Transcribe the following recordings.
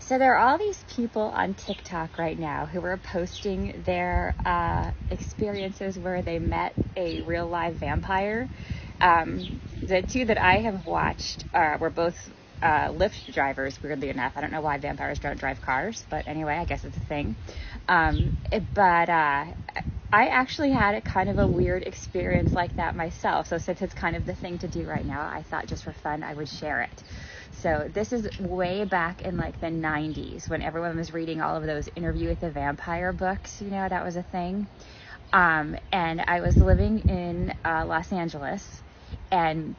So there are all these people on TikTok right now who are posting their experiences where they met a real live vampire. The two that I have watched were both Lyft drivers, weirdly enough. I don't know why vampires don't drive cars, but anyway, I guess it's a thing. But I actually had a kind of a weird experience like that myself. So since it's kind of the thing to do right now, I thought just for fun I would share it. So this is way back in like the 90s when everyone was reading all of those Interview with the Vampire books. You know, that was a thing. And I was living in Los Angeles, and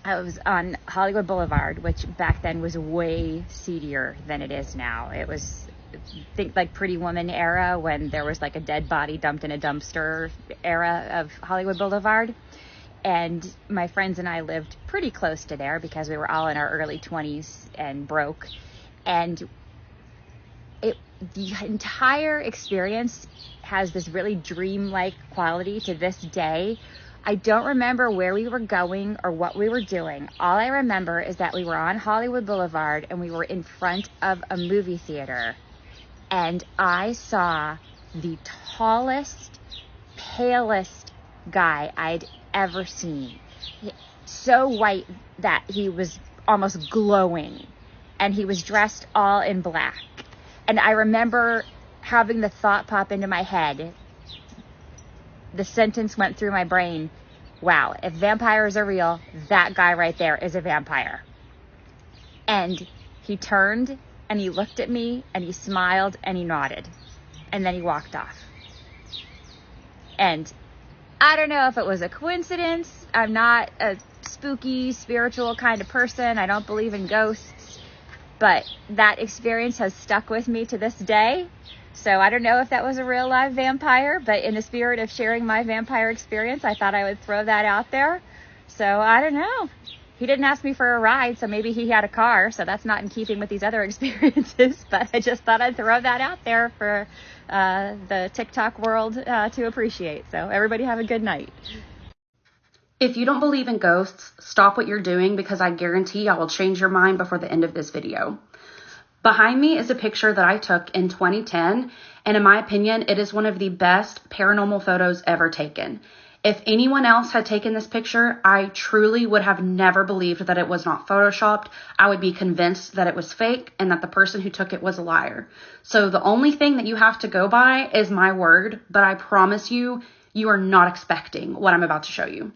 I was on Hollywood Boulevard, which back then was way seedier than it is now. It was, think like Pretty Woman era, when there was like a dead body dumped in a dumpster era of Hollywood Boulevard. And my friends and I lived pretty close to there because we were all in our early 20s and broke. And the entire experience has this really dreamlike quality to this day. I don't remember where we were going or what we were doing. All I remember is that we were on Hollywood Boulevard and we were in front of a movie theater. And I saw the tallest, palest guy I'd ever seen. So white that he was almost glowing, and he was dressed all in black. And I remember having the thought pop into my head. The sentence went through my brain, wow, if vampires are real, that guy right there is a vampire. And he turned and he looked at me and he smiled and he nodded, and then he walked off. And I don't know if it was a coincidence. I'm not a spooky, spiritual kind of person. I don't believe in ghosts. But that experience has stuck with me to this day. So I don't know if that was a real live vampire, but in the spirit of sharing my vampire experience, I thought I would throw that out there. So I don't know. He didn't ask me for a ride, so maybe he had a car. So that's not in keeping with these other experiences. But I just thought I'd throw that out there for the TikTok world to appreciate. So everybody have a good night. If you don't believe in ghosts, stop what you're doing, because I guarantee I will change your mind before the end of this video. Behind me is a picture that I took in 2010, and in my opinion, it is one of the best paranormal photos ever taken. If anyone else had taken this picture, I truly would have never believed that it was not photoshopped. I would be convinced that it was fake and that the person who took it was a liar. So the only thing that you have to go by is my word, but I promise you, you are not expecting what I'm about to show you.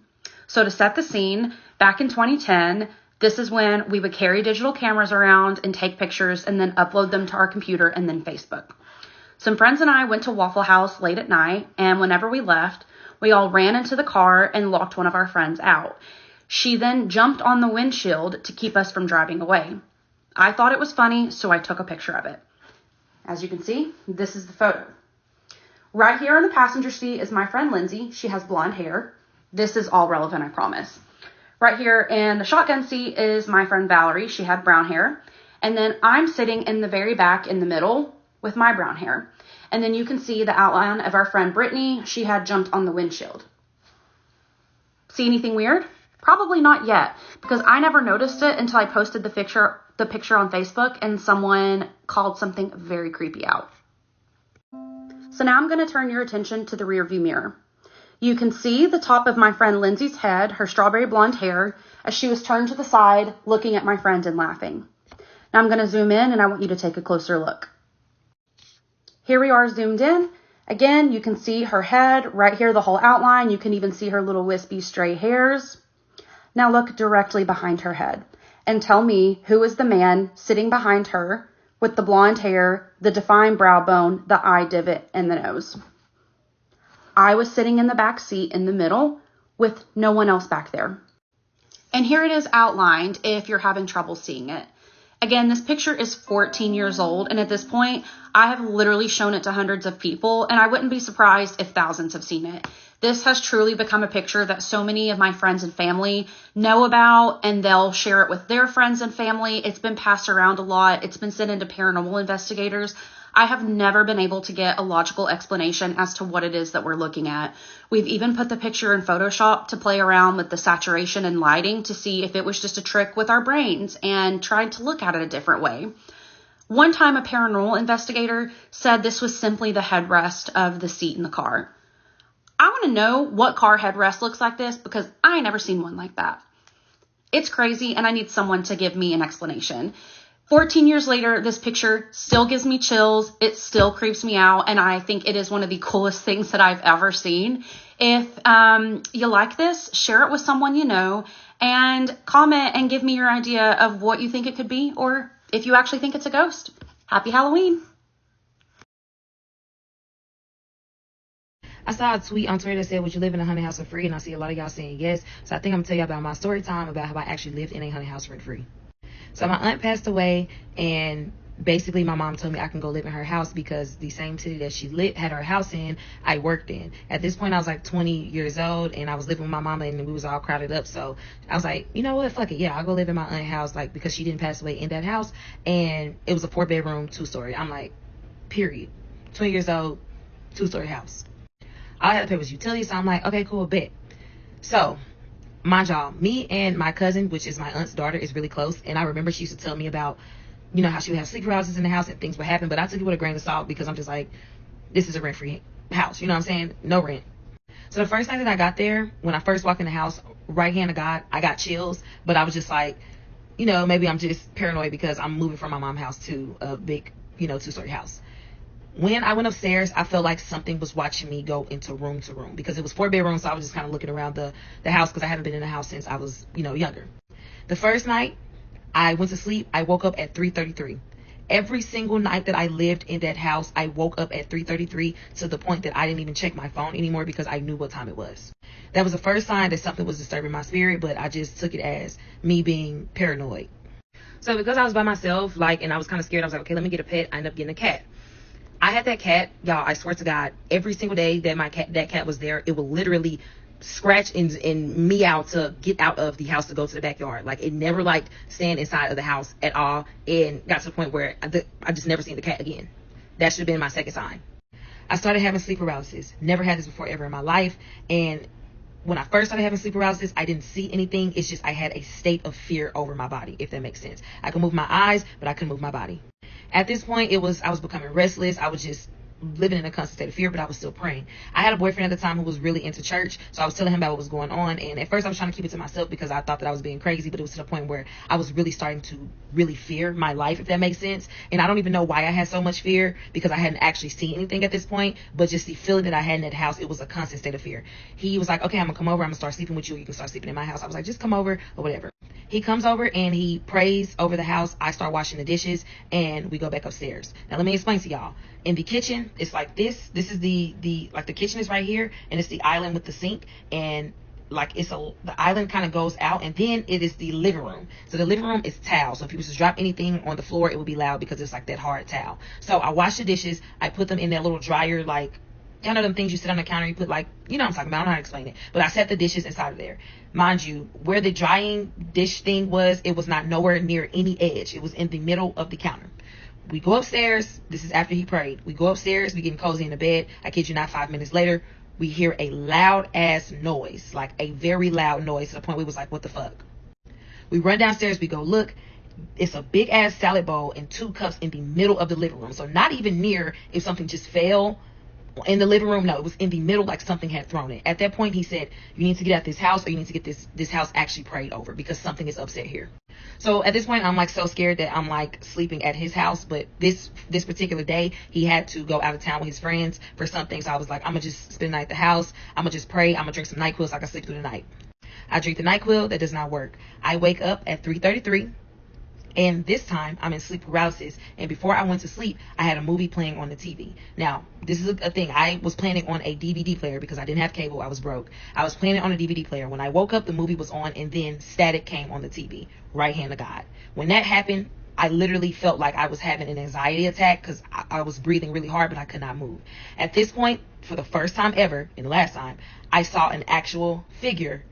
So to set the scene, back in 2010, this is when we would carry digital cameras around and take pictures and then upload them to our computer and then Facebook. Some friends and I went to Waffle House late at night, and whenever we left, we all ran into the car and locked one of our friends out. She then jumped on the windshield to keep us from driving away. I thought it was funny, so I took a picture of it. As you can see, this is the photo. Right here on the passenger seat is my friend Lindsay. She has blonde hair. This is all relevant, I promise. Right here in the shotgun seat is my friend Valerie. She had brown hair. And then I'm sitting in the very back in the middle with my brown hair. And then you can see the outline of our friend Brittany. She had jumped on the windshield. See anything weird? Probably not yet, because I never noticed it until I posted the picture on Facebook and someone called something very creepy out. So now I'm going to turn your attention to the rear view mirror. You can see the top of my friend Lindsay's head, her strawberry blonde hair, as she was turned to the side looking at my friend and laughing. Now I'm going to zoom in and I want you to take a closer look. Here we are zoomed in. Again, you can see her head, right here, the whole outline. You can even see her little wispy stray hairs. Now look directly behind her head and tell me who is the man sitting behind her with the blonde hair, the defined brow bone, the eye divot, and the nose. I was sitting in the back seat in the middle with no one else back there. And here it is outlined if you're having trouble seeing it. Again, this picture is 14 years old, and at this point, I have literally shown it to hundreds of people, and I wouldn't be surprised if thousands have seen it. This has truly become a picture that so many of my friends and family know about, and they'll share it with their friends and family. It's been passed around a lot. It's been sent into paranormal investigators. I have never been able to get a logical explanation as to what it is that we're looking at. We've even put the picture in Photoshop to play around with the saturation and lighting to see if it was just a trick with our brains and tried to look at it a different way. One time a paranormal investigator said this was simply the headrest of the seat in the car. I want to know what car headrest looks like this because I ain't never seen one like that. It's crazy and I need someone to give me an explanation. 14 years later, this picture still gives me chills. It still creeps me out. And I think it is one of the coolest things that I've ever seen. If you like this, share it with someone you know and comment and give me your idea of what you think it could be or if you actually think it's a ghost. Happy Halloween. I saw a tweet on Twitter that said, would you live in a haunted house for free? And I see a lot of y'all saying yes. So I think I'm going to tell you about my story time about how I actually lived in a haunted house rent free. So my aunt passed away, and basically my mom told me I can go live in her house because the same city that she had her house in, I worked in. At this point, I was like 20 years old, and I was living with my mama, and we was all crowded up. So I was like, you know what, fuck it. Yeah, I'll go live in my aunt's house, like, because she didn't pass away in that house. And it was a 4-bedroom, 2-story. I'm like, period. 20 years old, 2-story house. All I had to pay was utilities, so I'm like, okay, cool, bet. So mind y'all, me and my cousin, which is my aunt's daughter, is really close. And I remember she used to tell me about, you know, how she would have sleep paralysis in the house and things would happen. But I took it with a grain of salt because I'm just like, this is a rent-free house. You know what I'm saying? No rent. So the first night that I got there, when I first walked in the house, right hand of God, I got chills. But I was just like, you know, maybe I'm just paranoid because I'm moving from my mom's house to a big, you know, 2-story house. When I went upstairs, I felt like something was watching me go into room to room because it was 4 bedrooms. So I was just kind of looking around the house because I haven't been in the house since I was, you know, younger. The first night I went to sleep, I woke up at 3:33. Every single night that I lived in that house, I woke up at 3:33 to the point that I didn't even check my phone anymore because I knew what time it was. That was the first sign that something was disturbing my spirit, but I just took it as me being paranoid. So because I was by myself, like, and I was kind of scared, I was like, okay, let me get a pet. I ended up getting a cat. I had that cat, y'all, I swear to God, every single day that that cat was there, it would literally scratch and meow to get out of the house to go to the backyard. Like, it never liked staying inside of the house at all, and got to the point where I just never seen the cat again. That should have been my second sign. I started having sleep paralysis. Never had this before ever in my life, and when I first started having sleep paralysis, I didn't see anything. It's just I had a state of fear over my body, if that makes sense. I could move my eyes, but I couldn't move my body. At this point, I was becoming restless. I was just living in a constant state of fear, but I was still praying. I had a boyfriend at the time who was really into church, so I was telling him about what was going on. And at first I was trying to keep it to myself because I thought that I was being crazy, but it was to the point where I was really starting to really fear my life, if that makes sense. And I don't even know why I had so much fear because I hadn't actually seen anything at this point, but just the feeling that I had in that house, it was a constant state of fear. He was like, okay, I'm gonna come over, I'm gonna start sleeping with you, you can start sleeping in my house. I was like, just come over or whatever. He comes over and he prays over the house. I start washing the dishes and we go back upstairs. Now let me explain to y'all. In the kitchen, it's like this. This is the kitchen is right here, and it's the island with the sink, and like the island kind of goes out, and then it is the living room. So the living room is towel. So if you was to drop anything on the floor, it would be loud because it's like that hard towel. So I wash the dishes. I put them in that little dryer, like, y'all know them things you sit on the counter, you put, like, you know what I'm talking about, I don't know how to explain it. But I set the dishes inside of there. Mind you, where the drying dish thing was, it was not nowhere near any edge. It was in the middle of the counter. We go upstairs. This is after he prayed. We go upstairs. We getting cozy in the bed. I kid you not, 5 minutes later, we hear a loud ass noise, like a very loud noise to the point we was like, what the fuck? We run downstairs. We go look. It's a big ass salad bowl and 2 cups in the middle of the living room. So not even near if something just fell in the living room. No, it was in the middle, like something had thrown it. At that point, he said, you need to get out this house, or you need to get this house actually prayed over because something is upset here. So at this point, I'm like so scared that I'm like sleeping at his house. But this particular day, he had to go out of town with his friends for something. So I was like, I'm gonna just spend the night at the house. I'm gonna just pray. I'm gonna drink some NyQuil so I can sleep through the night. I drink the NyQuil. That does not work. I wake up at 3:33. And this time I'm in sleep paralysis. And before I went to sleep, I had a movie playing on the TV. Now, this is a thing. I was playing it on a DVD player because I didn't have cable. I was broke. I was playing it on a DVD player. When I woke up, the movie was on, and then static came on the TV. Right hand of God. When that happened, I literally felt like I was having an anxiety attack because I was breathing really hard, but I could not move. At this point, for the first time ever, and the last time, I saw an actual figure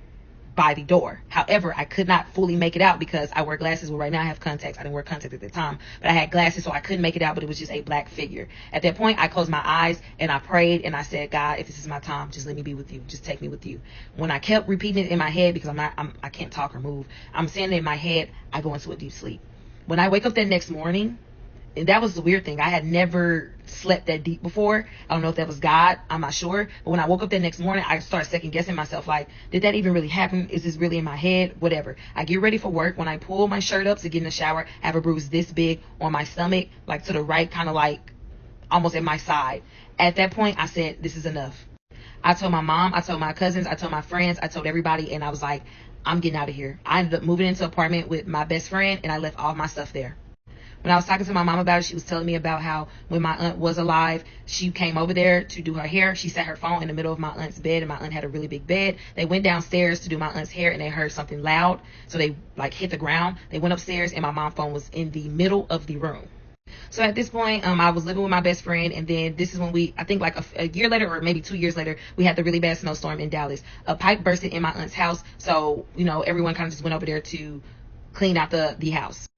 by the door. However, I could not fully make it out because I wear glasses. Well, right now I have contacts. I didn't wear contacts at the time, but I had glasses, so I couldn't make it out, but it was just a black figure. At that point, I closed my eyes and I prayed and I said, God, if this is my time, just let me be with you. Just take me with you. When I kept repeating it in my head, because I can't talk or move, I'm saying it in my head, I go into a deep sleep. When I wake up that next morning, And that was the weird thing. I had never slept that deep before. I don't know if that was God. I'm not sure. But when I woke up that next morning, I started second guessing myself. Like, did that even really happen? Is this really in my head? Whatever. I get ready for work. When I pull my shirt up to get in the shower, I have a bruise this big on my stomach, like to the right, kind of like almost at my side. At that point, I said, this is enough. I told my mom, I told my cousins, I told my friends, I told everybody, and I was like, I'm getting out of here. I ended up moving into an apartment with my best friend, and I left all my stuff there. When I was talking to my mom about it, she was telling me about how when my aunt was alive, she came over there to do her hair. She set her phone in the middle of my aunt's bed, and my aunt had a really big bed. They went downstairs to do my aunt's hair, and they heard something loud. So they like hit the ground. They went upstairs, and my mom's phone was in the middle of the room. So at this point, I was living with my best friend, and then this is when I think like a year later or maybe 2 years later, we had the really bad snowstorm in Dallas. A pipe bursted in my aunt's house, so, everyone kind of just went over there to clean out the house.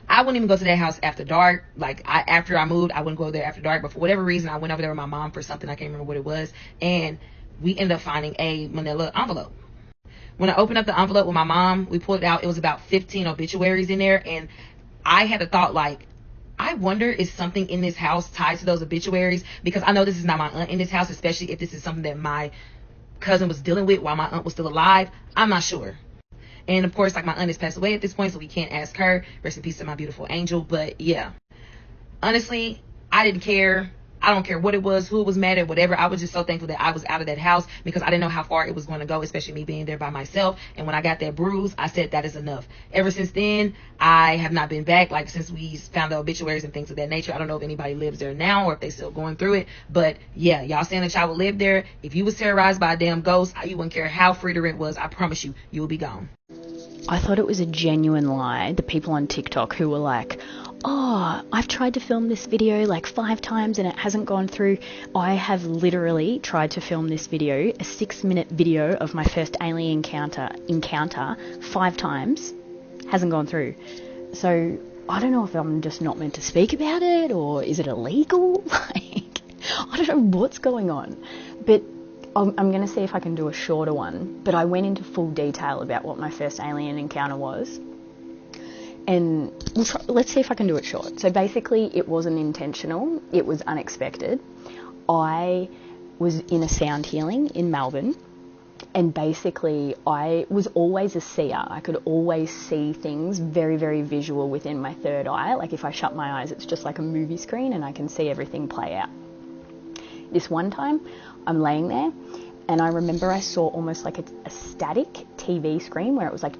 I wouldn't even go to that house after dark. Like, after I moved, I wouldn't go there after dark, but for whatever reason, I went over there with my mom for something. I can't remember what it was, and we ended up finding a manila envelope. When I opened up the envelope with my mom, we pulled it out. It was about 15 obituaries in there, and I had a thought like, I wonder is something in this house tied to those obituaries, because I know this is not my aunt in this house, especially if this is something that my cousin was dealing with while my aunt was still alive. I'm not sure. And of course, like, my aunt has passed away at this point, so we can't ask her. Rest in peace to my beautiful angel. But yeah, honestly, I didn't care. I don't care what it was, who it was mad at, whatever. I was just so thankful that I was out of that house, because I didn't know how far it was going to go, especially me being there by myself. And when I got that bruise, I said, that is enough. Ever since then, I have not been back. Like, since we found the obituaries and things of that nature, I don't know if anybody lives there now or if they still going through it. But yeah, y'all saying that y'all would live there. If you was terrorized by a damn ghost, you wouldn't care how free the rent was. I promise you, you will be gone. I thought it was a genuine lie, the people on TikTok who were like, oh, I've tried to film this video like 5 times and it hasn't gone through. I have literally tried to film this video, a 6-minute video of my first alien encounter 5 times, hasn't gone through. So I don't know if I'm just not meant to speak about it, or is it illegal? Like, I don't know what's going on. But I'm going to see if I can do a shorter one. But I went into full detail about what my first alien encounter was. And let's see if I can do it short. So basically, it wasn't intentional. It was unexpected. I was in a sound healing in Melbourne. And basically, I was always a seer. I could always see things very, very visual within my third eye. Like, if I shut my eyes, it's just like a movie screen and I can see everything play out. This one time, I'm laying there, and I remember I saw almost like a static TV screen where it was like,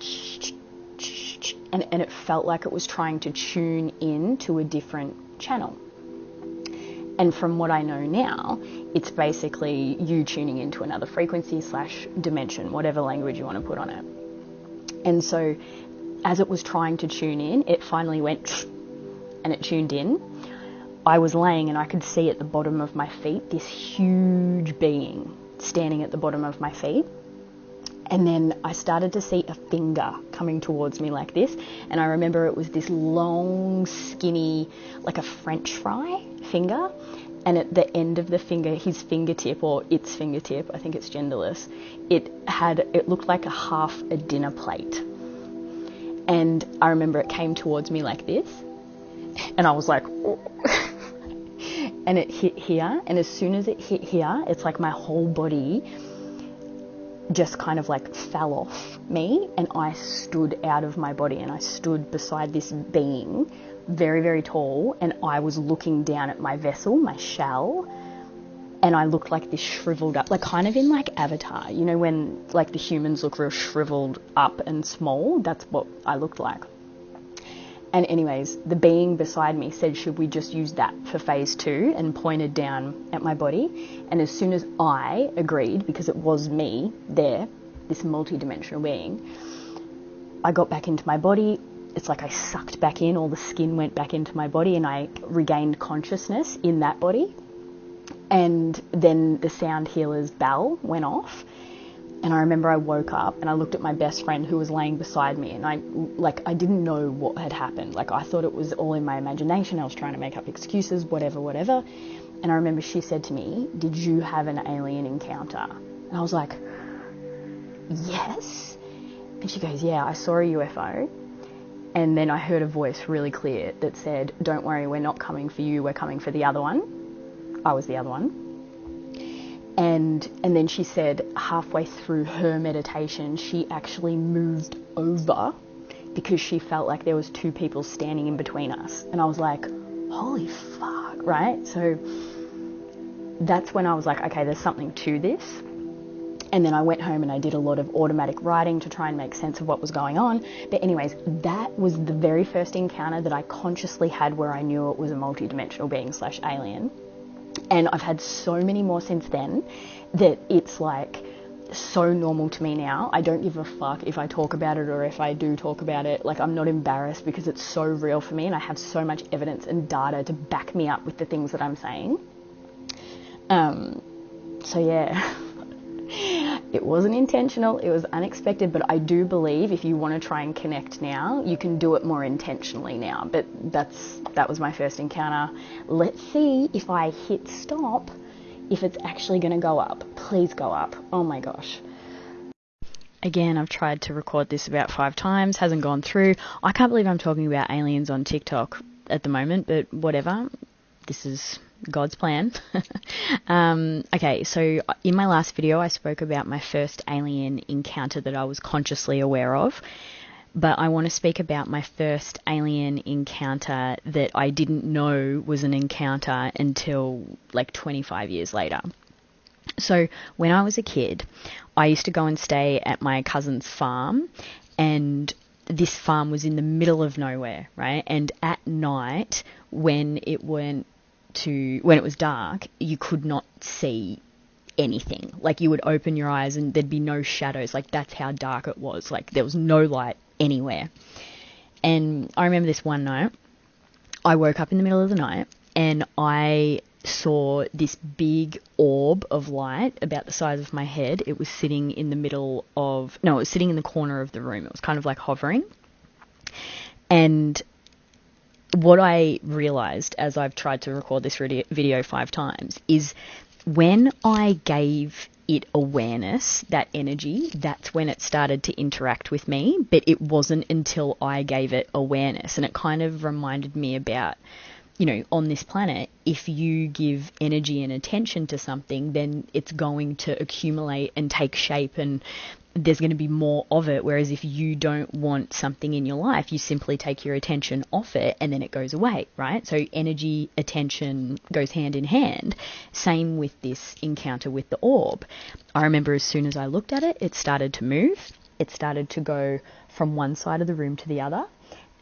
and it felt like it was trying to tune in to a different channel. And from what I know now, it's basically you tuning into another frequency / dimension, whatever language you want to put on it. And so as it was trying to tune in, it finally went and it tuned in. I was laying and I could see at the bottom of my feet this huge being standing at the bottom of my feet. And then I started to see a finger coming towards me like this. And I remember it was this long, skinny, like a French fry finger. And at the end of the finger, his fingertip, or its fingertip, I think it's genderless, it looked like half a dinner plate. And I remember it came towards me like this. And I was like, oh. And it hit here. And as soon as it hit here, it's like my whole body just kind of like fell off me, and I stood out of my body, and I stood beside this being, very, very tall, and I was looking down at my vessel, my shell, and I looked like this shriveled up, like kind of in like Avatar, you know, when like the humans look real shriveled up and small, that's what I looked like. And anyways, the being beside me said, should we just use that for phase 2, and pointed down at my body. And as soon as I agreed, because it was me there, this multidimensional being, I got back into my body. It's like I sucked back in, all the skin went back into my body, and I regained consciousness in that body. And then the sound healer's bell went off. And I remember I woke up and I looked at my best friend who was laying beside me, and I didn't know what had happened. Like, I thought it was all in my imagination. I was trying to make up excuses, whatever. And I remember she said to me, did you have an alien encounter? And I was like, yes. And she goes, yeah, I saw a UFO. And then I heard a voice really clear that said, "Don't worry, we're not coming for you, we're coming for the other one." I was the other one. And then she said halfway through her meditation, she actually moved over because she felt like there was two people standing in between us. And I was like, holy fuck, right? So that's when I was like, okay, there's something to this. And then I went home and I did a lot of automatic writing to try and make sense of what was going on. But anyways, that was the very first encounter that I consciously had where I knew it was a multidimensional being / alien. And I've had so many more since then that it's like so normal to me now. I don't give a fuck if I talk about it or if I do talk about it. Like, I'm not embarrassed because it's so real for me and I have so much evidence and data to back me up with the things that I'm saying. So yeah, it wasn't intentional, it was unexpected, but I do believe if you want to try and connect now, you can do it more intentionally now. But that was my first encounter. Let's see if I hit stop, if it's actually going to go up. Please go up. Oh my gosh. Again, I've tried to record this about 5 times, hasn't gone through. I can't believe I'm talking about aliens on TikTok at the moment, but whatever. This is God's plan. Okay, so in my last video, I spoke about my first alien encounter that I was consciously aware of. But I want to speak about my first alien encounter that I didn't know was an encounter until like 25 years later. So when I was a kid, I used to go and stay at my cousin's farm, and this farm was in the middle of nowhere, right? And at night, when it was dark, you could not see anything. Like, you would open your eyes and there'd be no shadows. Like, that's how dark it was. Like, there was no light anywhere. And I remember this one night, I woke up in the middle of the night and I saw this big orb of light about the size of my head. It was sitting in the it was sitting in the corner of the room. It was kind of like hovering. And what I realized as I've tried to record this video 5 times is when I gave it awareness, that energy, that's when it started to interact with me. But it wasn't until I gave it awareness. And it kind of reminded me about, you know, on this planet, if you give energy and attention to something, then it's going to accumulate and take shape, and there's going to be more of it. Whereas if you don't want something in your life, you simply take your attention off it and then it goes away, right? So energy, attention goes hand in hand. Same with this encounter with the orb. I remember as soon as I looked at it, it started to move. It started to go from one side of the room to the other.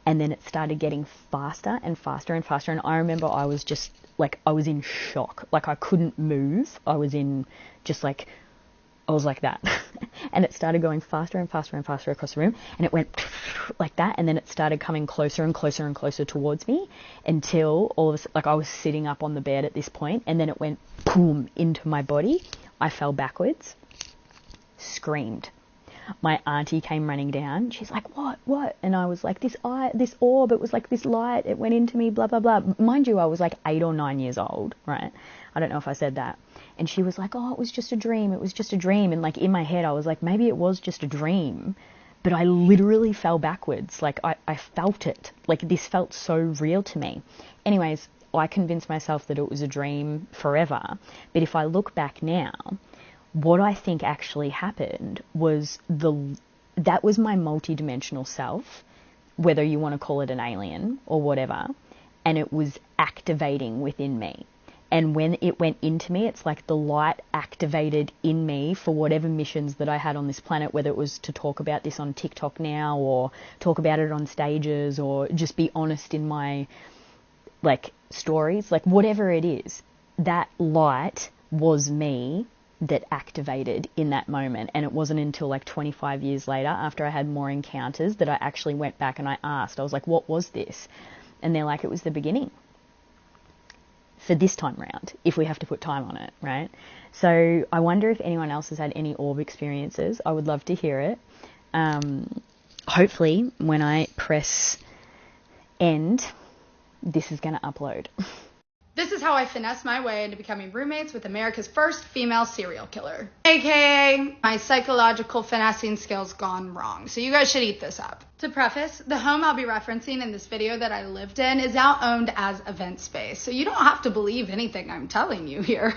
And then it started getting faster and faster and faster. And I remember I was just like, I was in shock. Like, I couldn't move. I was like that. And it started going faster and faster and faster across the room. And it went like that. And then it started coming closer and closer and closer towards me until all of a sudden, like, I was sitting up on the bed at this point. And then it went boom into my body. I fell backwards, screamed. My auntie came running down. She's like, what? And I was like, this orb, it was like this light, it went into me, blah, blah, blah. Mind you, I was like 8 or 9 years old, right? I don't know if I said that. And she was like, oh, it was just a dream. And like, in my head, I was like, maybe it was just a dream. But I literally fell backwards. Like, I felt it. Like, this felt so real to me. Anyways, I convinced myself that it was a dream forever. But if I look back now, what I think actually happened was that was my multidimensional self, whether you want to call it an alien or whatever, and it was activating within me. And when it went into me, it's like the light activated in me for whatever missions that I had on this planet, whether it was to talk about this on TikTok now or talk about it on stages or just be honest in my, like, stories, like, whatever it is, that light was me that activated in that moment. And it wasn't until like 25 years later, after I had more encounters, that I actually went back and I asked. I was like, what was this? And they're like, it was the beginning for this time round, if we have to put time on it, right? So I wonder if anyone else has had any orb experiences. I would love to hear it. Hopefully when I press end, this is going to upload. This is how I finessed my way into becoming roommates with America's first female serial killer. AKA, my psychological finessing skills gone wrong. So you guys should eat this up. To preface, the home I'll be referencing in this video that I lived in is now owned as event space. So you don't have to believe anything I'm telling you here.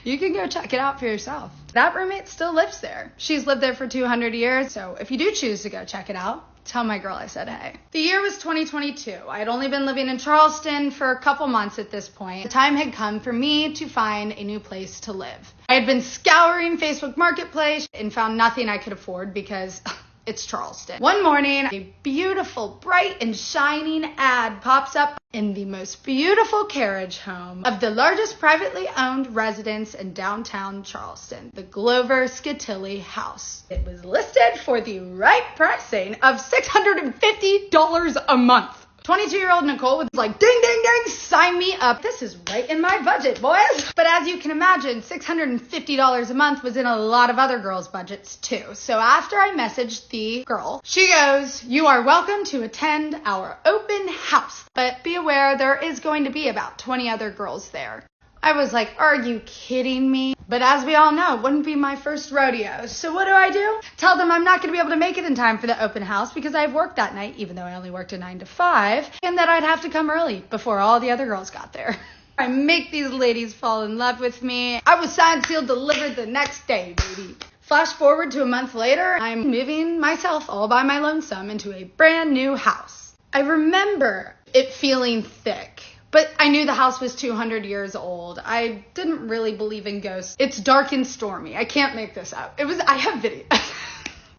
You can go check it out for yourself. That roommate still lives there. She's lived there for 200 years. So if you do choose to go check it out, tell my girl I said hey. The year was 2022. I had only been living in Charleston for a couple months at this point. The time had come for me to find a new place to live. I had been scouring Facebook Marketplace and found nothing I could afford because it's Charleston. One morning, a beautiful, bright and shining ad pops up in the most beautiful carriage home of the largest privately owned residence in downtown Charleston, the Glover Scatilli House. It was listed for the right pricing of $650 a month. 22-year-old Nicole was like, ding, ding, ding, sign me up. This is right in my budget, boys. But as you can imagine, $650 a month was in a lot of other girls' budgets too. So after I messaged the girl, she goes, you are welcome to attend our open house, but be aware there is going to be about 20 other girls there. I was like, are you kidding me? But as we all know, it wouldn't be my first rodeo. So what do? Tell them I'm not going to be able to make it in time for the open house because I have work that night, even though I only worked a 9 to 5, and that I'd have to come early before all the other girls got there. I make these ladies fall in love with me. I was signed, sealed, delivered the next day, baby. Flash forward to a month later, I'm moving myself all by my lonesome into a brand new house. I remember it feeling thick. But I knew the house was 200 years old. I didn't really believe in ghosts. It's dark and stormy. I can't make this up. I have video.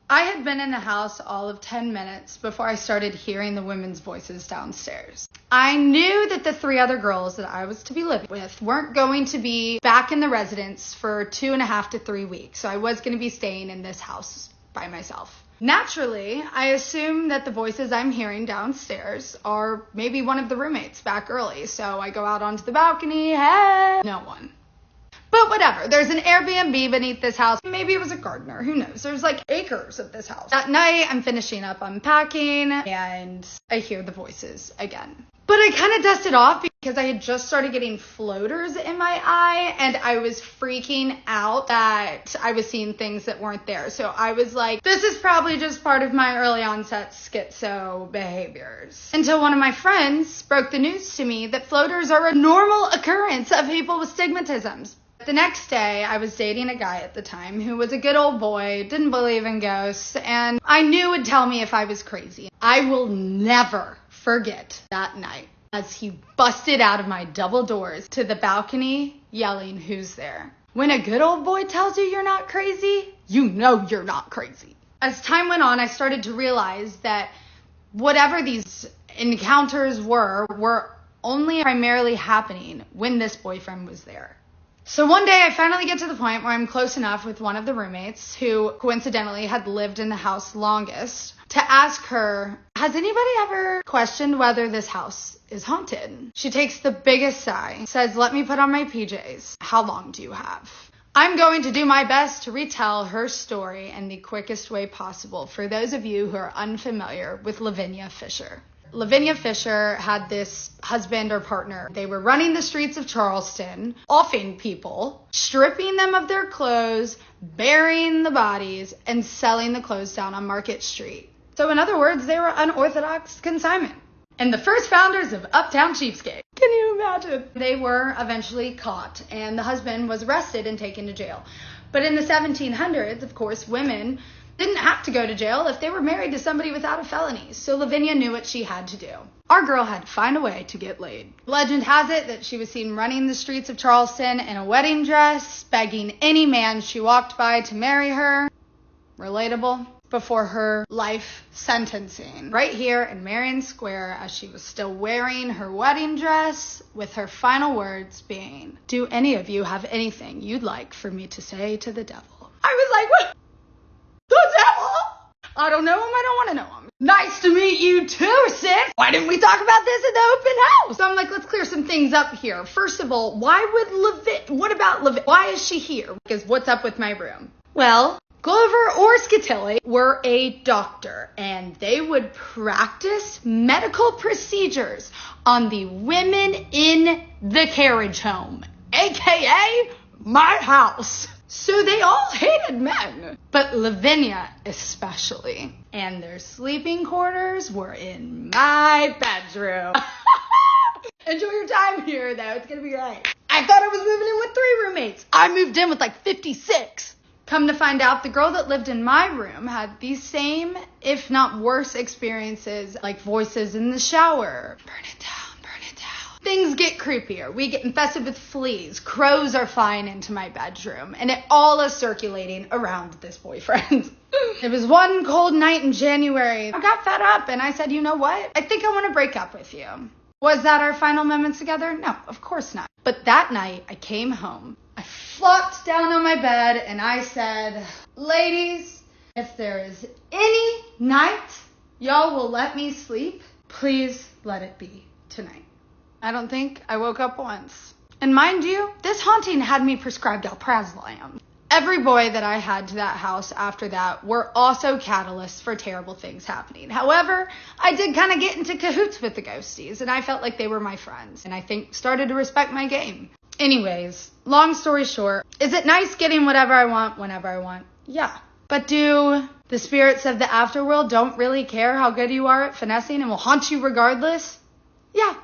I had been in the house all of 10 minutes before I started hearing the women's voices downstairs. I knew that the 3 other girls that I was to be living with weren't going to be back in the residence for 2.5 to 3 weeks. So I was going to be staying in this house by myself. Naturally, I assume that the voices I'm hearing downstairs are maybe one of the roommates back early. So I go out onto the balcony, hey, no one. But whatever, there's an Airbnb beneath this house. Maybe it was a gardener, who knows? There's like acres of this house. That night, I'm finishing up unpacking and I hear the voices again. But I kind of dusted off because I had just started getting floaters in my eye and I was freaking out that I was seeing things that weren't there. So I was like, this is probably just part of my early onset schizo behaviors. Until one of my friends broke the news to me that floaters are a normal occurrence of people with stigmatisms. The next day, I was dating a guy at the time who was a good old boy, didn't believe in ghosts, and I knew would tell me if I was crazy. I will never forget that night as he busted out of my double doors to the balcony yelling, who's there? When a good old boy tells you you're not crazy, you know you're not crazy. As time went on, I started to realize that whatever these encounters were only primarily happening when this boyfriend was there. So one day I finally get to the point where I'm close enough with one of the roommates who coincidentally had lived in the house longest to ask her, has anybody ever questioned whether this house is haunted? She takes the biggest sigh, says, let me put on my PJs. How long do you have? I'm going to do my best to retell her story in the quickest way possible for those of you who are unfamiliar with Lavinia Fisher. Lavinia Fisher had this husband or partner. They were running the streets of Charleston, offing people, stripping them of their clothes, burying the bodies, and selling the clothes down on Market Street. So in other words, they were unorthodox consignment. And the first founders of Uptown Cheapskate. Can you imagine? They were eventually caught, and the husband was arrested and taken to jail. But in the 1700s, of course, women didn't have to go to jail if they were married to somebody without a felony. So Lavinia knew what she had to do. Our girl had to find a way to get laid. Legend has it that she was seen running the streets of Charleston in a wedding dress, begging any man she walked by to marry her. Relatable. Before her life sentencing, right here in Marion Square, as she was still wearing her wedding dress, with her final words being, do any of you have anything you'd like for me to say to the devil? I was like, what? The devil? I don't know him, I don't want to know him. Nice to meet you too, sis. Why didn't we talk about this in the open house? So I'm like, let's clear some things up here. First of all, what about Why is she here? Because what's up with my room? Well, Gulliver or Scatilli were a doctor, and they would practice medical procedures on the women in the carriage home, aka my house. So they all hated men, but Lavinia especially. And their sleeping quarters were in my bedroom. Enjoy your time here, though. It's gonna be great. I thought I was moving in with 3 roommates. I moved in with like 56. Come to find out, the girl that lived in my room had these same, if not worse, experiences, like voices in the shower. Burn it down, burn it down. Things get creepier. We get infested with fleas. Crows are flying into my bedroom. And it all is circulating around this boyfriend. It was one cold night in January. I got fed up and I said, you know what? I think I want to break up with you. Was that our final moments together? No, of course not. But that night, I came home. I flopped down on my bed and I said, ladies, if there is any night y'all will let me sleep, please let it be tonight. I don't think I woke up once. And mind you, this haunting had me prescribed alprazolam. Every boy that I had to that house after that were also catalysts for terrible things happening. However, I did kind of get into cahoots with the ghosties, and I felt like they were my friends, and I think started to respect my game. Anyways, long story short, is it nice getting whatever I want whenever I want? Yeah. But do the spirits of the afterworld don't really care how good you are at finessing and will haunt you regardless? Yeah.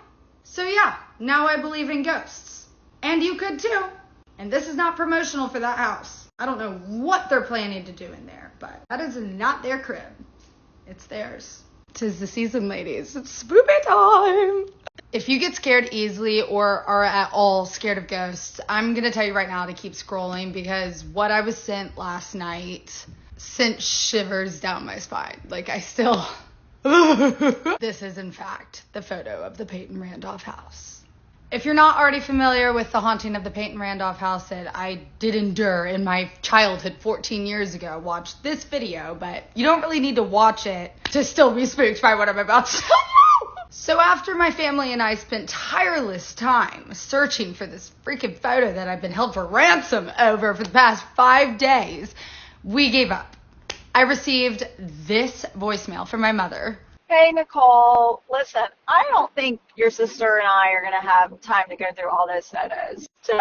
So yeah, now I believe in ghosts. And you could too. And this is not promotional for that house. I don't know what they're planning to do in there, but that is not their crib. It's theirs. 'Tis the season, ladies. It's spoopy time. If you get scared easily or are at all scared of ghosts, I'm going to tell you right now to keep scrolling, because what I was sent last night sent shivers down my spine. Like, I still... This is, in fact, the photo of the Payton Randolph house. If you're not already familiar with the haunting of the Payton Randolph house that I did endure in my childhood 14 years ago, watch this video, but you don't really need to watch it to still be spooked by what I'm about to tell you. So after my family and I spent tireless time searching for this freaking photo that I've been held for ransom over for the past 5 days, we gave up. I received this voicemail from my mother. Hey, Nicole, listen, I don't think your sister and I are going to have time to go through all those photos. So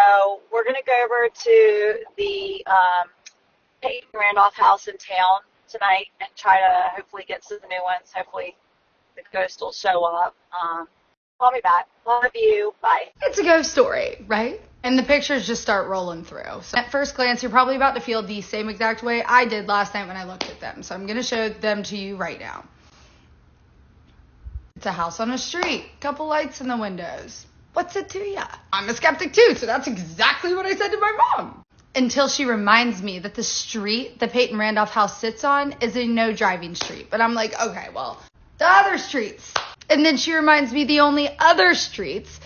we're going to go over to the Payton Randolph house in town tonight and try to hopefully get some new ones. Hopefully the ghost will show up. Call me back. Love you. Bye. It's a ghost story, right? And the pictures just start rolling through. So at first glance, you're probably about to feel the same exact way I did last night when I looked at them. So I'm going to show them to you right now. It's a house on a street, couple lights in the windows. What's it to ya? I'm a skeptic too, so that's exactly what I said to my mom. Until she reminds me that the street the Payton Randolph house sits on is a no driving street. But I'm like, okay, well, the other streets. And then she reminds me the only other streets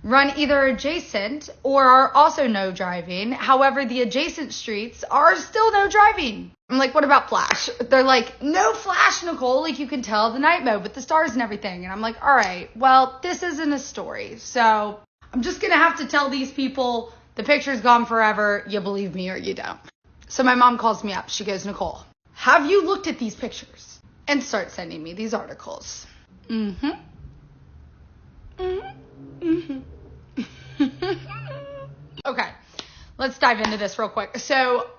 run either adjacent or are also no driving. However, the adjacent streets are still no driving. I'm like, what about Flash? They're like, no Flash, Nicole. Like, you can tell the night mode with the stars and everything. And I'm like, all right, well, this isn't a story. So I'm just going to have to tell these people the picture's gone forever. You believe me or you don't. So my mom calls me up. She goes, Nicole, have you looked at these pictures? And starts sending me these articles. Okay, let's dive into this real quick. So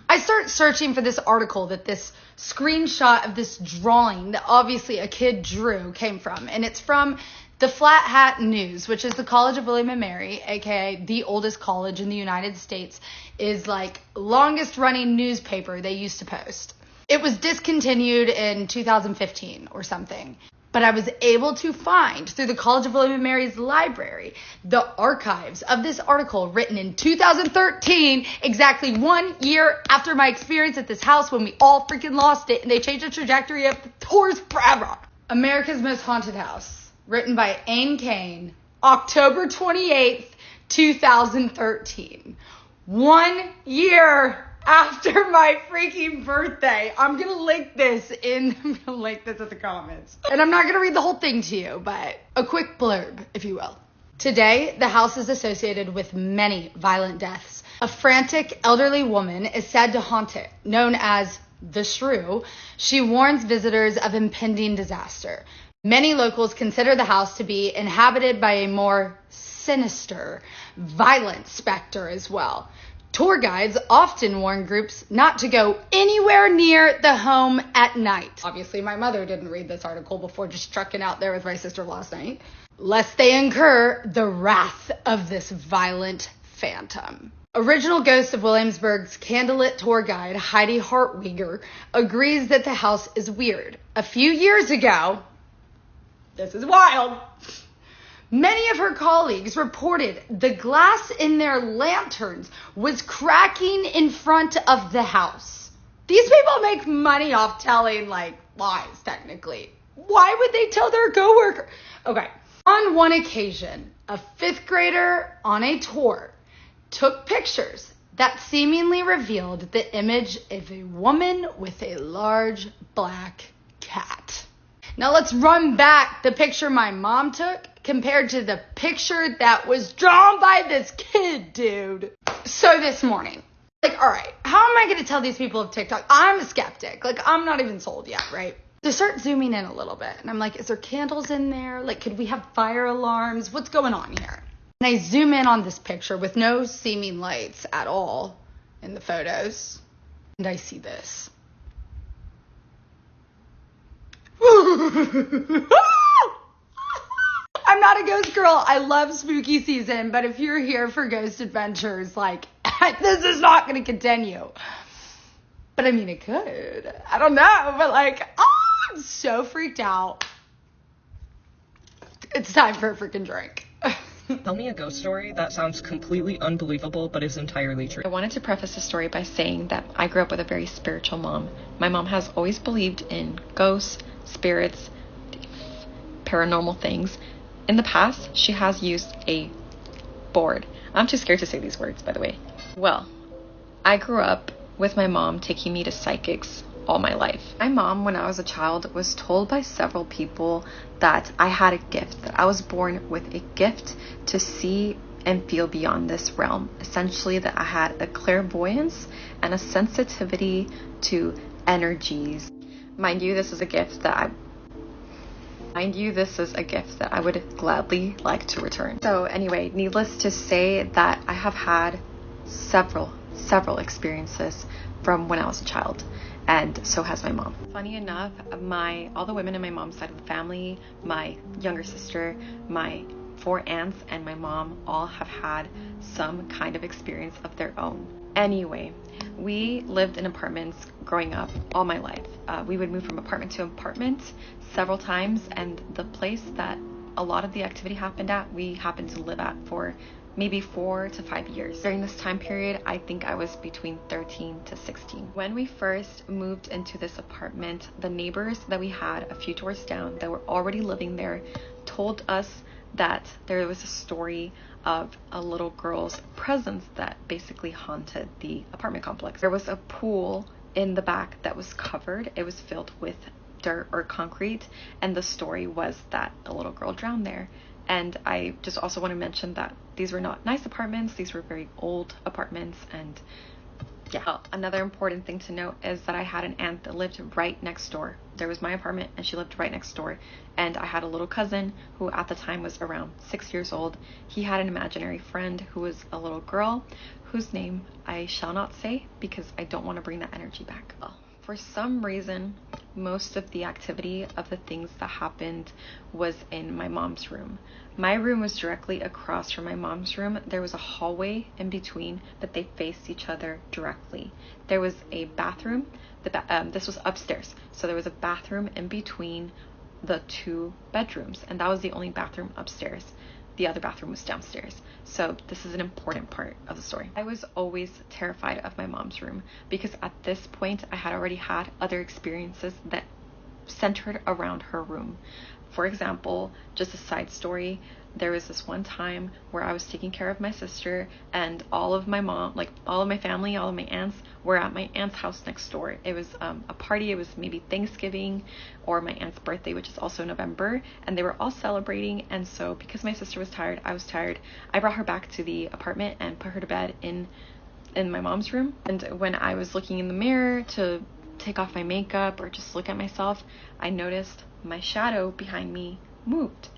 I start searching for this article that this screenshot of this drawing that obviously a kid drew came from. And it's from the Flat Hat News, which is the College of William and Mary, aka the oldest college in the United States, is like longest running newspaper they used to post. It was discontinued in 2015 or something. But I was able to find, through the College of William and Mary's library, the archives of this article written in 2013, exactly 1 year after my experience at this house when we all freaking lost it and they changed the trajectory of the tours forever. America's Most Haunted House, written by Ain Kane, October 28th, 2013. 1 year after my freaking birthday. I'm going to link this in the comments. And I'm not going to read the whole thing to you, but a quick blurb, if you will. Today, the house is associated with many violent deaths, A frantic elderly woman is said to haunt it, known as the Shrew. She warns visitors of impending disaster. Many locals consider the house to be inhabited by a more sinister, violent specter as well. Tour guides often warn groups not to go anywhere near the home at night. Obviously, my mother didn't read this article before just trucking out there with my sister last night, lest they incur the wrath of this violent phantom. Original Ghost of Williamsburg's candlelit tour guide Heidi Hartwiger agrees that the house is weird. A few years ago, this is wild, many of her colleagues reported the glass in their lanterns was cracking in front of the house. These people make money off telling, lies, technically. Why would they tell their coworker? Okay. On one occasion, a 5th grader on a tour took pictures that seemingly revealed the image of a woman with a large black cat. Now let's run back the picture my mom took compared to the picture that was drawn by this kid, dude. So this morning, all right, how am I going to tell these people of TikTok? I'm a skeptic. I'm not even sold yet, right? So start zooming in a little bit. And I'm like, is there candles in there? Could we have fire alarms? What's going on here? And I zoom in on this picture with no seeming lights at all in the photos. And I see this. I'm not a ghost girl. I love spooky season, but if you're here for ghost adventures, this is not going to continue. But I mean, it could. I don't know, but I'm so freaked out. It's time for a freaking drink. Tell me a ghost story that sounds completely unbelievable but is entirely true. I wanted to preface the story by saying that I grew up with a very spiritual mom. My mom has always believed in ghosts, spirits, paranormal things. In the past, she has used a board. I'm too scared to say these words, by the way. Well, I grew up with my mom taking me to psychics all my life. My mom, when I was a child, was told by several people that I had a gift, that I was born with a gift to see and feel beyond this realm. Essentially, that I had a clairvoyance and a sensitivity to energies. Mind you, this is a gift that I would gladly like to return. So anyway, needless to say that I have had several experiences from when I was a child, and so has my mom. Funny enough, all the women in my mom's side of the family, my younger sister, my 4 aunts, and my mom all have had some kind of experience of their own. Anyway, we lived in apartments growing up all my life. We would move from apartment to apartment several times, and the place that a lot of the activity happened at, we happened to live at for maybe 4 to 5 years. During this time period, I think I was between 13 to 16. When we first moved into this apartment, the neighbors that we had a few doors down that were already living there told us that there was a story of a little girl's presence that basically haunted the apartment complex. There was a pool in the back that was covered. It was filled with dirt or concrete, and the story was that a little girl drowned there. And I just also want to mention that these were not nice apartments. These were very old apartments. And yeah, another important thing to note is that I had an aunt that lived right next door. There was my apartment and she lived right next door. And I had a little cousin who at the time was around 6 years old. He had an imaginary friend who was a little girl whose name I shall not say because I don't want to bring that energy back. For some reason, most of the activity of the things that happened was in my mom's room. My room was directly across from my mom's room. There was a hallway in between, but they faced each other directly. There was a bathroom. This was upstairs, so there was a bathroom in between the 2 bedrooms, and that was the only bathroom upstairs. The other bathroom was downstairs. So this is an important part of the story. I was always terrified of my mom's room because at this point I had already had other experiences that centered around her room. For example, just a side story, there was this one time where I was taking care of my sister and all of my family, all of my aunts were at my aunt's house next door. It was a party. It was maybe Thanksgiving or my aunt's birthday, which is also November, and they were all celebrating. And so because my sister was tired, I was tired, I brought her back to the apartment and put her to bed in in my mom's room. And when I was looking in the mirror to take off my makeup or just look at myself, I noticed my shadow behind me moved.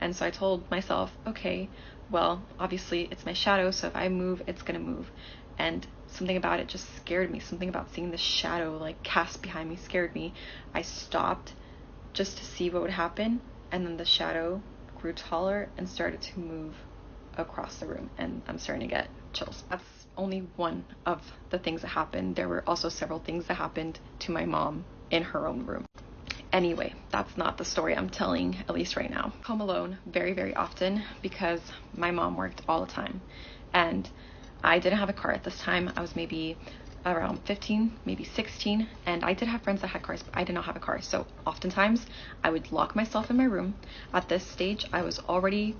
And so I told myself, okay, well, obviously it's my shadow, so if I move, it's gonna move. And something about it just scared me. Something about seeing the shadow like cast behind me scared me. I stopped just to see what would happen, and then the shadow grew taller and started to move across the room, and I'm starting to get chills. That's only one of the things that happened. There were also several things that happened to my mom in her own room. Anyway, that's not the story I'm telling, at least right now. Home alone very, very often because my mom worked all the time, and I didn't have a car at this time. I was maybe around 15, maybe 16, and I did have friends that had cars, but I did not have a car. So oftentimes I would lock myself in my room. At this stage, I was already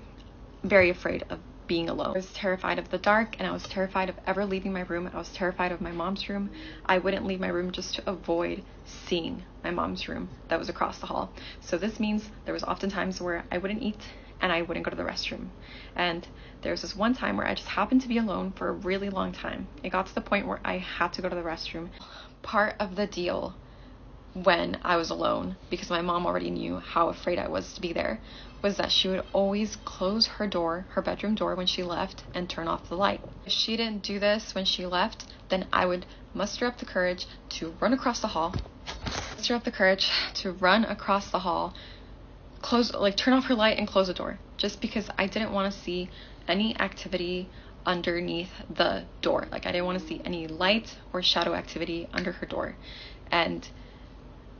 very afraid of being alone. I was terrified of the dark, and I was terrified of ever leaving my room. I was terrified of my mom's room. I wouldn't leave my room just to avoid seeing my mom's room that was across the hall. So this means there was often times where I wouldn't eat and I wouldn't go to the restroom. And there was this one time where I just happened to be alone for a really long time. It got to the point where I had to go to the restroom. Part of the deal when I was alone, because my mom already knew how afraid I was to be there, was that she would always close her door, her bedroom door, when she left and turn off the light. If she didn't do this when she left, then I would muster up the courage to run across the hall, turn off her light and close the door, just because I didn't want to see any activity underneath the door. Like, I didn't want to see any light or shadow activity under her door. And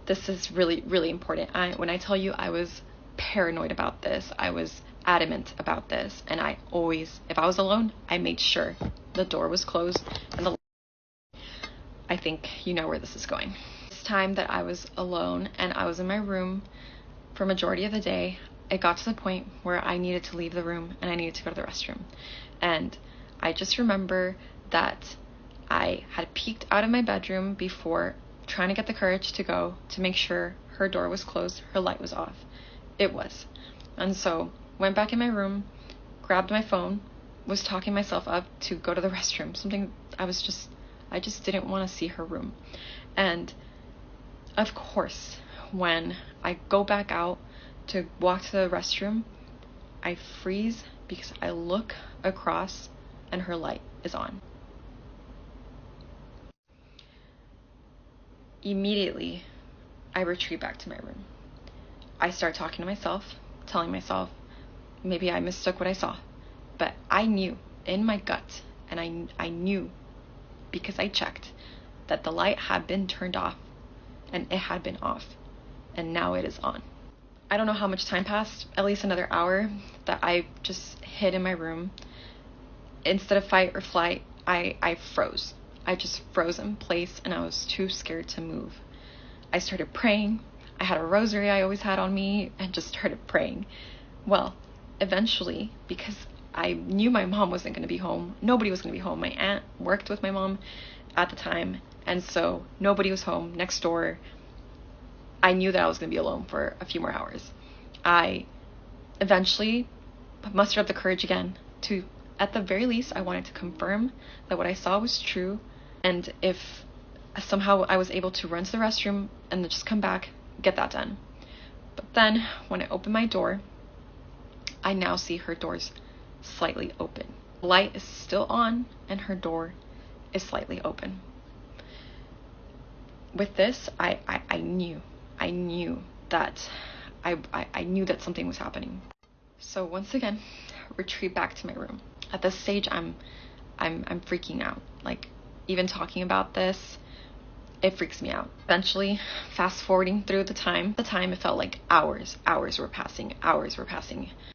this is really, really important. When I tell you I was paranoid about this, I was adamant about this, and I always, if I was alone, I made sure the door was closed and I think you know where this is going. This time that I was alone and I was in my room for majority of the day, it got to the point where I needed to leave the room and I needed to go to the restroom. And I just remember that I had peeked out of my bedroom before, trying to get the courage to go to make sure her door was closed, her light was off. It was. And so went back in my room, grabbed my phone, was talking myself up to go to the restroom. I just didn't want to see her room. And of course, when I go back out to walk to the restroom, I freeze because I look across and her light is on. Immediately, I retreat back to my room. I start talking to myself, telling myself, maybe I mistook what I saw. But I knew in my gut, and I knew because I checked, that the light had been turned off and it had been off, and now it is on. I don't know how much time passed, at least another hour, that I just hid in my room. Instead of fight or flight, I froze. I just froze in place, and I was too scared to move. I started praying. I had a rosary I always had on me and just started praying. Well, eventually, because I knew my mom wasn't going to be home, nobody was going to be home. My aunt worked with my mom at the time, and so nobody was home next door. I knew that I was going to be alone for a few more hours. I eventually mustered up the courage again to, at the very least, I wanted to confirm that what I saw was true, and if somehow I was able to run to the restroom and then just come back, get that done. But then when I opened my door, I now see her doors slightly open. The light is still on and her door is slightly open. With this, I knew that I knew that something was happening. So once again, retreat back to my room. At this stage, I'm freaking out. Like, even talking about this, it freaks me out. Eventually, fast forwarding through the time, it felt like hours were passing.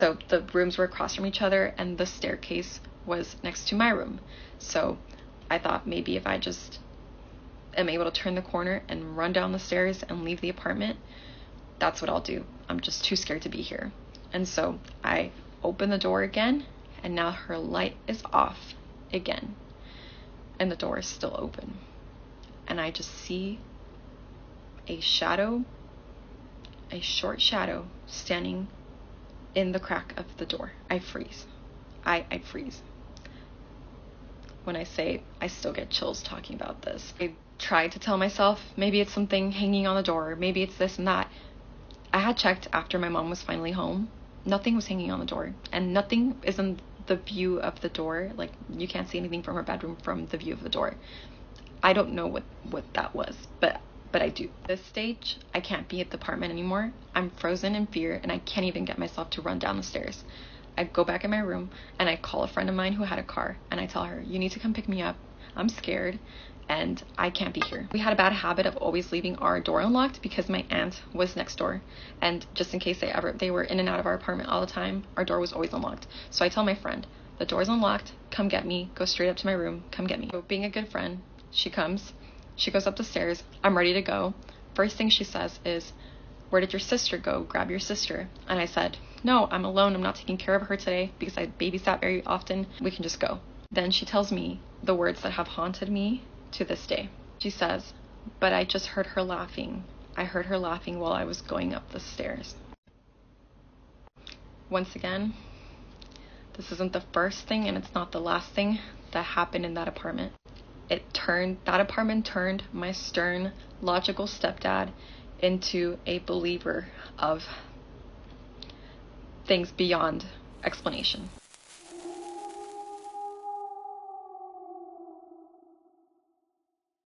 So the rooms were across from each other, and the staircase was next to my room. So I thought maybe if I just am able to turn the corner and run down the stairs and leave the apartment, that's what I'll do. I'm just too scared to be here. And so I open the door again, and now her light is off again, and the door is still open. And I just see a shadow, a short shadow, standing in the crack of the door. I freeze. I freeze. when I say I still get chills talking about this. I tried to tell myself maybe it's something hanging on the door, maybe it's this and that. I had checked after my mom was finally home. Nothing was hanging on the door, and nothing is in the view of the door. Like, you can't see anything from her bedroom from the view of the door. I don't know what that was, but I do. At this stage, I can't be at the apartment anymore. I'm frozen in fear, and I can't even get myself to run down the stairs. I go back in my room, and I call a friend of mine who had a car, and I tell her, you need to come pick me up. I'm scared, and I can't be here. We had a bad habit of always leaving our door unlocked because my aunt was next door, and just in case they were in and out of our apartment all the time, our door was always unlocked. So I tell my friend, the door's unlocked, come get me, go straight up to my room, come get me. So being a good friend, she comes, she goes up the stairs, I'm ready to go. First thing she says is, where did your sister go? Grab your sister. And I said, no, I'm alone, I'm not taking care of her today because I babysat very often, we can just go. Then she tells me the words that have haunted me to this day. She says, but I just heard her laughing. I heard her laughing while I was going up the stairs. Once again, this isn't the first thing and it's not the last thing that happened in that apartment. That apartment turned my stern, logical stepdad into a believer of things beyond explanation.